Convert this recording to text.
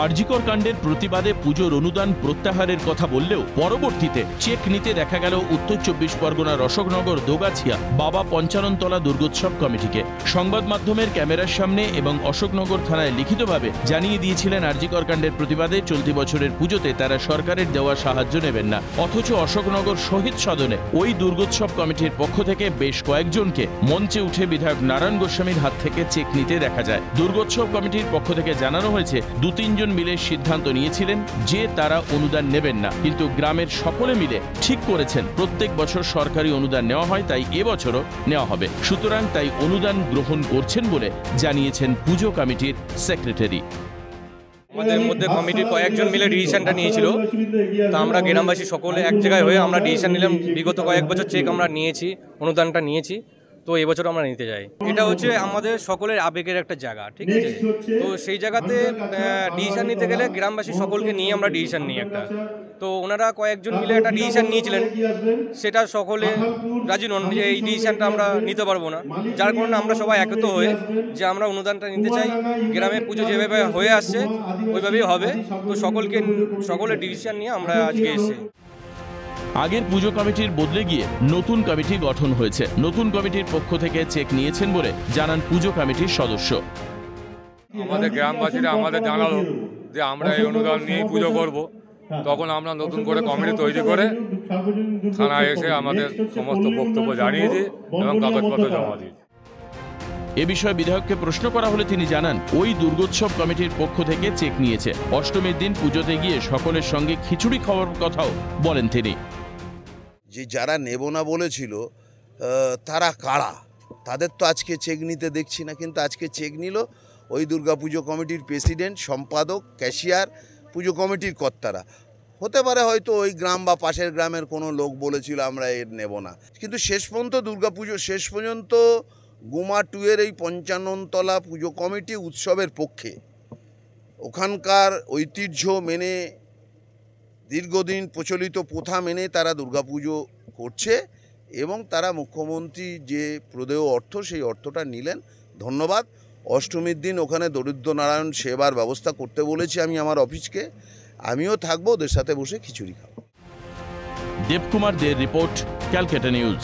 আরজিকর কাণ্ডের প্রতিবাদে পুজোর অনুদান প্রত্যাহারের কথা বললেও পরবর্তীতে চেক নিতে দেখা গেল উত্তর ২৪ পরগনার অশোকনগর দোগাছিয়া বাবা পঞ্চাননতলা দুর্গোৎসব কমিটিকে। সংবাদ মাধ্যমের ক্যামেরার সামনে এবং অশোকনগর থানায় লিখিতভাবে জানিয়ে দিয়েছিলেন আরজিকর কাণ্ডের প্রতিবাদে চলতি বছরের পুজোতে তারা সরকারের দেওয়া সাহায্য নেবেন না। অথচ অশোকনগর শহীদ সদনে ওই দুর্গোৎসব কমিটির পক্ষ থেকে বেশ কয়েকজনকে মঞ্চে উঠে বিধায়ক নারায়ণ গোস্বামীর হাত থেকে চেক নিতে দেখা যায়। দুর্গোৎসব কমিটির পক্ষ থেকে জানানো হয়েছে ২-৩ জন মিলে সিদ্ধান্ত নিয়েছিলেন যে তারা অনুদান নেবেন না, কিন্তু গ্রামের সকলে মিলে ঠিক করেছেন প্রত্যেক বছর সরকারি অনুদান নেওয়া হয়, তাই এবছরও নেওয়া হবে। সুতরাং তাই অনুদান গ্রহণ করছেন বলে জানিয়েছেন পুজো কমিটির সেক্রেটারি। আমাদের মধ্যে কমিটির কয়েকজন মিলে ডিসিশনটা নিয়েছিল, তা আমরা গ্রামবাসী সকলে এক জায়গায় হয়ে আমরা ডিসিশন নিলাম। বিগত কয়েক বছর চেক আমরা নিয়েছি, অনুদানটা নিয়েছি, তো এবছর আমরা নিতে যাই। এটা হচ্ছে আমাদের সকলের আবেগের একটা জায়গা, ঠিক আছে? তো সেই জায়গাতে ডিসিশন নিতে গেলে গ্রামবাসী সকলকে নিয়ে আমরা ডিসিশন নিই একটা। তো ওনারা কয়েকজন মিলে একটা ডিসিশন নিয়েছিলেন, সেটা সকলে রাজি নন যে এই ডিসিশনটা আমরা নিতে পারবো না, যার কারণে আমরা সবাই একত্র হয়ে যে আমরা অনুদানটা নিতে চাই। গ্রামে পুজো যেভাবে হয়ে আসছে ওইভাবেই হবে, তো সকলের ডিসিশন নিয়ে আমরা আজকে এসেছি। আগের পুজো কমিটির বদলে গিয়ে নতুন কমিটি গঠন হয়েছে। নতুন কমিটির পক্ষ থেকে চেক নিয়েছেন বলে জানান পুজো কমিটির সদস্য। আমাদের গ্রামবাসীরা আমাদের জানালো যে আমরা এই অনুদান নিয়ে পুজো করব, তখন আমরা নতুন করে কমিটি তৈরি করে থানায় এসে আমাদের সমস্ত বক্তব্য জানিয়েছি এবং কাগজপত্র জমা দিয়েছি। এ বিষয়ে বিধায়ককে প্রশ্ন করা হলে তিনি জানান ওই দুর্গোৎসব কমিটির পক্ষ থেকে চেক নিয়েছে। অষ্টমীর দিন পুজোতে গিয়ে সকলের সঙ্গে খিচুড়ি খাওয়ার কথাও বলেন তিনি। যে যারা নেব না বলেছিল তারা কারা, তাদের তো আজকে চেক নিতে দেখছি না, কিন্তু আজকে চেক নিল ওই দুর্গাপুজো কমিটির প্রেসিডেন্ট, সম্পাদক, ক্যাশিয়ার, পুজো কমিটির কর্তারা। হতে পারে হয়তো ওই গ্রাম বা পাশের গ্রামের কোনো লোক বলেছিল আমরা এর নেব না, কিন্তু শেষ পর্যন্ত দুর্গাপুজো শেষ পর্যন্ত গুমা 2 এর এই পঞ্চাননতলা পুজো কমিটি উৎসবের পক্ষে। ওখানকার ঐতিহ্য মেনে, দীর্ঘদিন প্রচলিত প্রথা মেনে তারা দুর্গাপুজো করছে এবং তারা মুখ্যমন্ত্রী যে প্রদেয় অর্থ সেই অর্থটা নিলেন। ধন্যবাদ। অষ্টমীর দিন ওখানে দরিদ্র নারায়ণ সেবার ব্যবস্থা করতে বলেছি আমি আমার অফিসকে, আমিও থাকবো, ওদের সাথে বসে খিচুড়ি খাবো। দেবকুমার দের রিপোর্ট, ক্যালকাটা নিউজ।